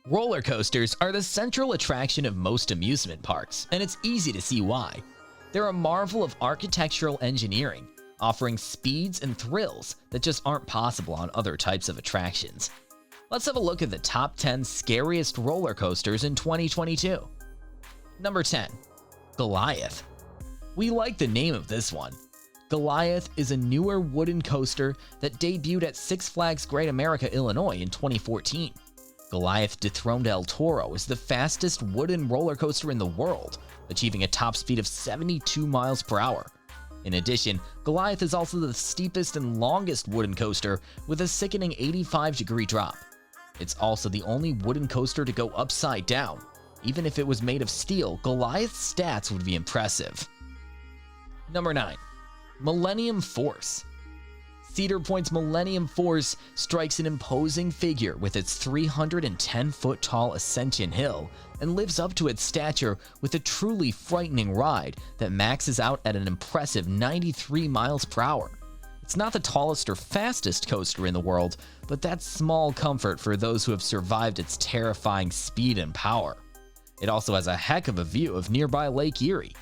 Roller coasters are the central attraction of most amusement parks, and it's easy to see why. They're a marvel of architectural engineering, offering speeds and thrills that just aren't possible on other types of attractions. Let's have a look at the top 10 scariest roller coasters in 2022. Number 10. Goliath. We like the name of this one. Goliath is a newer wooden coaster that debuted at Six Flags Great America, Illinois in 2014. Goliath dethroned El Toro as the fastest wooden roller coaster in the world, achieving a top speed of 72 miles per hour. In addition, Goliath is also the steepest and longest wooden coaster with a sickening 85-degree drop. It's also the only wooden coaster to go upside down. Even if it was made of steel, Goliath's stats would be impressive. Number 9. Millennium Force. Cedar Point's Millennium Force strikes an imposing figure with its 310-foot-tall Ascension Hill and lives up to its stature with a truly frightening ride that maxes out at an impressive 93 miles per hour. It's not the tallest or fastest coaster in the world, but that's small comfort for those who have survived its terrifying speed and power. It also has a heck of a view of nearby Lake Erie.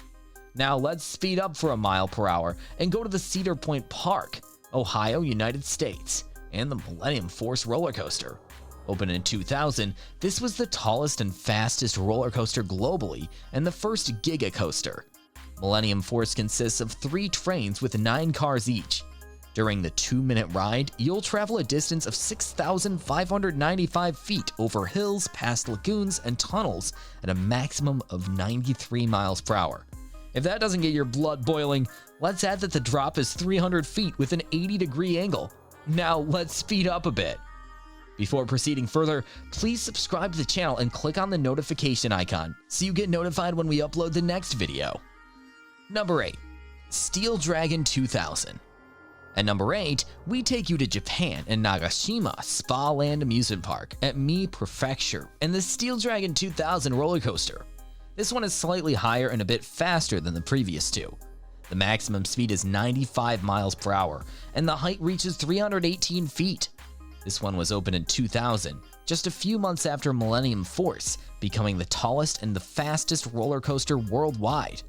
Now let's speed up for a mile per hour and go to the Cedar Point Park, Ohio, United States, and the Millennium Force roller coaster. Opened in 2000, this was the tallest and fastest roller coaster globally and the first giga coaster. Millennium Force consists of 3 trains with 9 cars each. During the 2-minute ride, you'll travel a distance of 6,595 feet over hills, past lagoons, and tunnels at a maximum of 93 miles per hour. If that doesn't get your blood boiling, let's add that the drop is 300 feet with an 80-degree angle. Now let's speed up a bit. Before proceeding further, please subscribe to the channel and click on the notification icon so you get notified when we upload the next video. Number 8. Steel Dragon 2000. At number 8, we take you to Japan and Nagashima Spa Land Amusement Park at Mie Prefecture and the Steel Dragon 2000 roller coaster. This one is slightly higher and a bit faster than the previous two. The maximum speed is 95 miles per hour, and the height reaches 318 feet. This one was opened in 2000, just a few months after Millennium Force, becoming the tallest and the fastest roller coaster worldwide.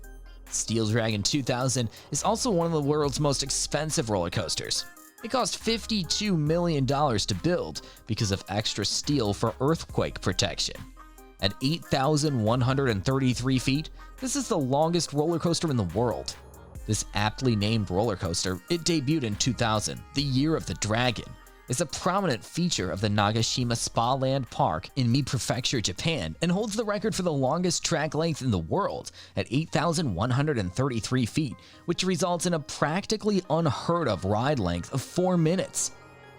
Steel Dragon 2000 is also one of the world's most expensive roller coasters. It cost $52 million to build because of extra steel for earthquake protection. At 8,133 feet, this is the longest roller coaster in the world. This aptly named roller coaster, it debuted in 2000, the year of the dragon, is a prominent feature of the Nagashima Spa Land Park in Mie Prefecture, Japan, and holds the record for the longest track length in the world at 8,133 feet, which results in a practically unheard of ride length of 4 minutes.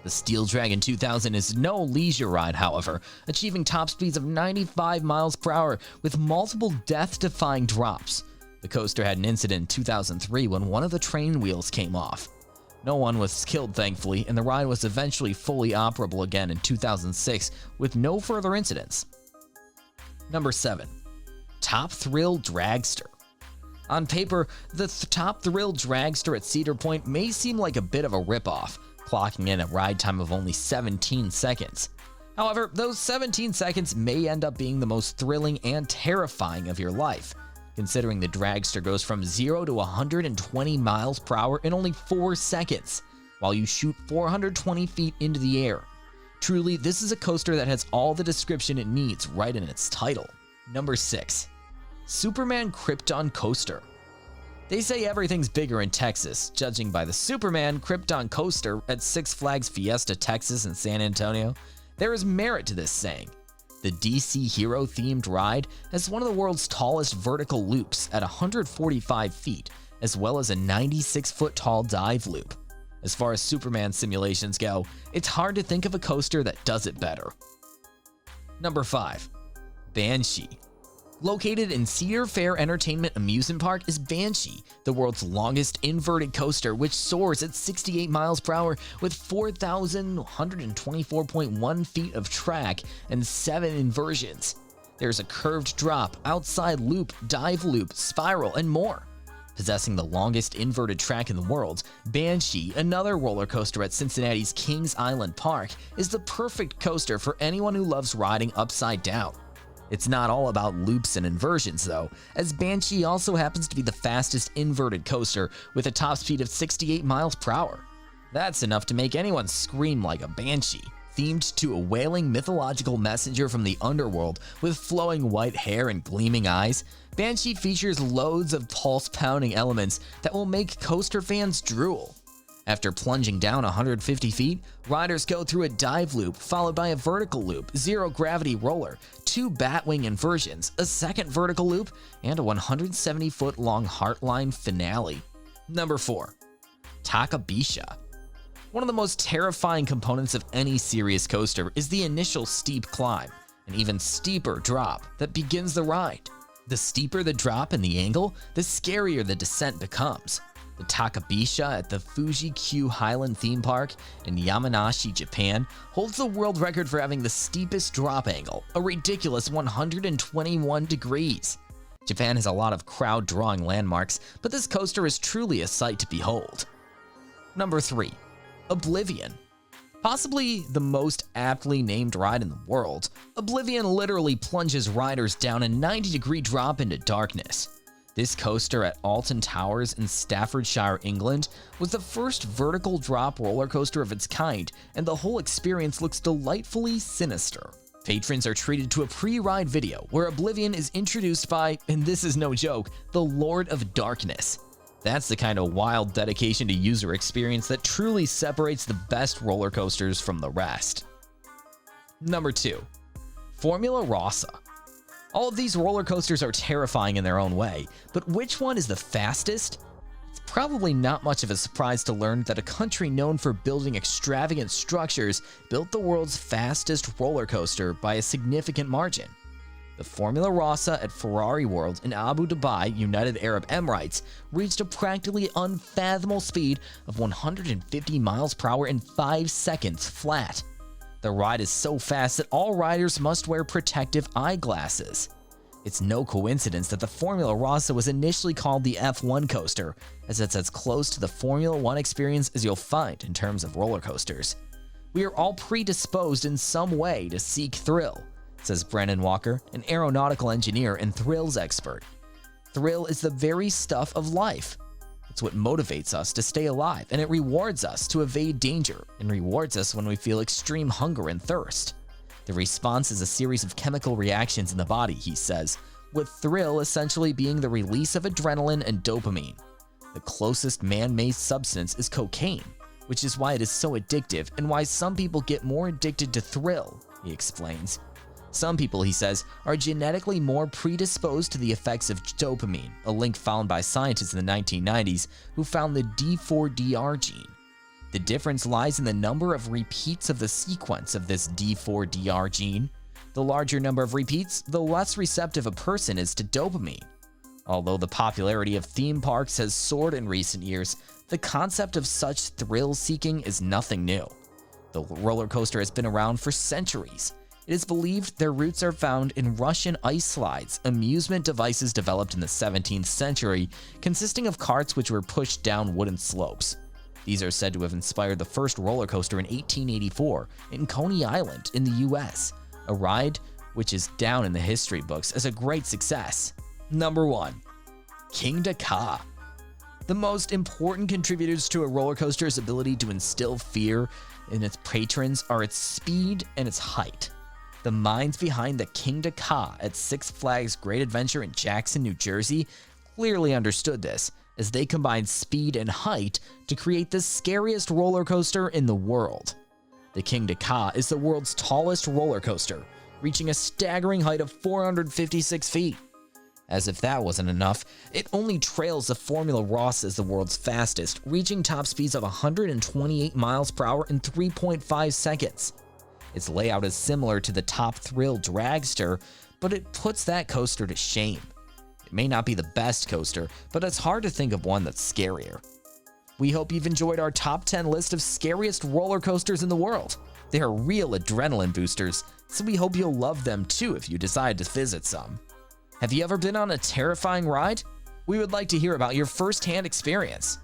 The Steel Dragon 2000 is no leisure ride, however, achieving top speeds of 95 miles per hour with multiple death-defying drops. The coaster had an incident in 2003 when one of the train wheels came off. No one was killed, thankfully, and the ride was eventually fully operable again in 2006 with no further incidents. Number 7. Top Thrill Dragster. On paper, the Top Thrill Dragster at Cedar Point may seem like a bit of a ripoff, clocking in a ride time of only 17 seconds. However, those 17 seconds may end up being the most thrilling and terrifying of your life, considering the dragster goes from 0 to 120 miles per hour in only 4 seconds, while you shoot 420 feet into the air. Truly, this is a coaster that has all the description it needs right in its title. Number 6. Superman Krypton Coaster. They say everything's bigger in Texas, judging by the Superman Krypton Coaster at Six Flags Fiesta, Texas and San Antonio. There is merit to this saying. The DC hero-themed ride has one of the world's tallest vertical loops at 145 feet, as well as a 96-foot-tall dive loop. As far as Superman simulations go, it's hard to think of a coaster that does it better. Number 5. Banshee. Located in Cedar Fair Entertainment Amusement Park is Banshee, the world's longest inverted coaster, which soars at 68 miles per hour with 4,124.1 feet of track and 7 inversions. There's a curved drop, outside loop, dive loop, spiral, and more. Possessing the longest inverted track in the world, Banshee, another roller coaster at Cincinnati's Kings Island Park, is the perfect coaster for anyone who loves riding upside down. It's not all about loops and inversions though, as Banshee also happens to be the fastest inverted coaster with a top speed of 68 miles per hour. That's enough to make anyone scream like a banshee. Themed to a wailing mythological messenger from the underworld with flowing white hair and gleaming eyes, Banshee features loads of pulse-pounding elements that will make coaster fans drool. After plunging down 150 feet, riders go through a dive loop followed by a vertical loop, zero-gravity roller, 2 batwing inversions, a second vertical loop, and a 170-foot-long Heartline finale. Number 4. Takabisha. One of the most terrifying components of any serious coaster is the initial steep climb, an even steeper drop that begins the ride. The steeper the drop and the angle, the scarier the descent becomes. The Takabisha at the Fuji-Q Highland theme park in Yamanashi, Japan, holds the world record for having the steepest drop angle, a ridiculous 121 degrees. Japan has a lot of crowd-drawing landmarks, but this coaster is truly a sight to behold. Number 3. Oblivion. Possibly the most aptly named ride in the world, Oblivion literally plunges riders down a 90-degree drop into darkness. This coaster at Alton Towers in Staffordshire, England, was the first vertical drop roller coaster of its kind, and the whole experience looks delightfully sinister. Patrons are treated to a pre-ride video where Oblivion is introduced by, and this is no joke, the Lord of Darkness. That's the kind of wild dedication to user experience that truly separates the best roller coasters from the rest. Number 2. Formula Rossa. All of these roller coasters are terrifying in their own way, but which one is the fastest? It's probably not much of a surprise to learn that a country known for building extravagant structures built the world's fastest roller coaster by a significant margin. The Formula Rossa at Ferrari World in Abu Dhabi, United Arab Emirates, reached a practically unfathomable speed of 150 miles per hour in 5 seconds flat. The ride is so fast that all riders must wear protective eyeglasses. It's no coincidence that the Formula Rossa was initially called the F1 coaster, as it's as close to the Formula 1 experience as you'll find in terms of roller coasters. We are all predisposed in some way to seek thrill, says Brennan Walker, an aeronautical engineer and thrills expert. Thrill is the very stuff of life. It's what motivates us to stay alive, and it rewards us to evade danger, and rewards us when we feel extreme hunger and thirst. The response is a series of chemical reactions in the body, he says, with thrill essentially being the release of adrenaline and dopamine. The closest man-made substance is cocaine, which is why it is so addictive and why some people get more addicted to thrill, he explains. Some people, he says, are genetically more predisposed to the effects of dopamine, a link found by scientists in the 1990s who found the D4DR gene. The difference lies in the number of repeats of the sequence of this D4DR gene. The larger number of repeats, the less receptive a person is to dopamine. Although the popularity of theme parks has soared in recent years, the concept of such thrill-seeking is nothing new. The roller coaster has been around for centuries. It is believed their roots are found in Russian ice slides, amusement devices developed in the 17th century, consisting of carts which were pushed down wooden slopes. These are said to have inspired the first roller coaster in 1884 in Coney Island in the US, a ride which is down in the history books as a great success. Number 1. Kingda Ka. The most important contributors to a roller coaster's ability to instill fear in its patrons are its speed and its height. The minds behind the Kingda Ka at Six Flags Great Adventure in Jackson, New Jersey, clearly understood this, as they combined speed and height to create the scariest roller coaster in the world. The Kingda Ka is the world's tallest roller coaster, reaching a staggering height of 456 feet. As if that wasn't enough, it only trails the Formula Rossa as the world's fastest, reaching top speeds of 128 miles per hour in 3.5 seconds. Its layout is similar to the Top Thrill Dragster, but it puts that coaster to shame. It may not be the best coaster, but it's hard to think of one that's scarier. We hope you've enjoyed our top 10 list of scariest roller coasters in the world. They are real adrenaline boosters, so we hope you'll love them too if you decide to visit some. Have you ever been on a terrifying ride? We would like to hear about your first-hand experience.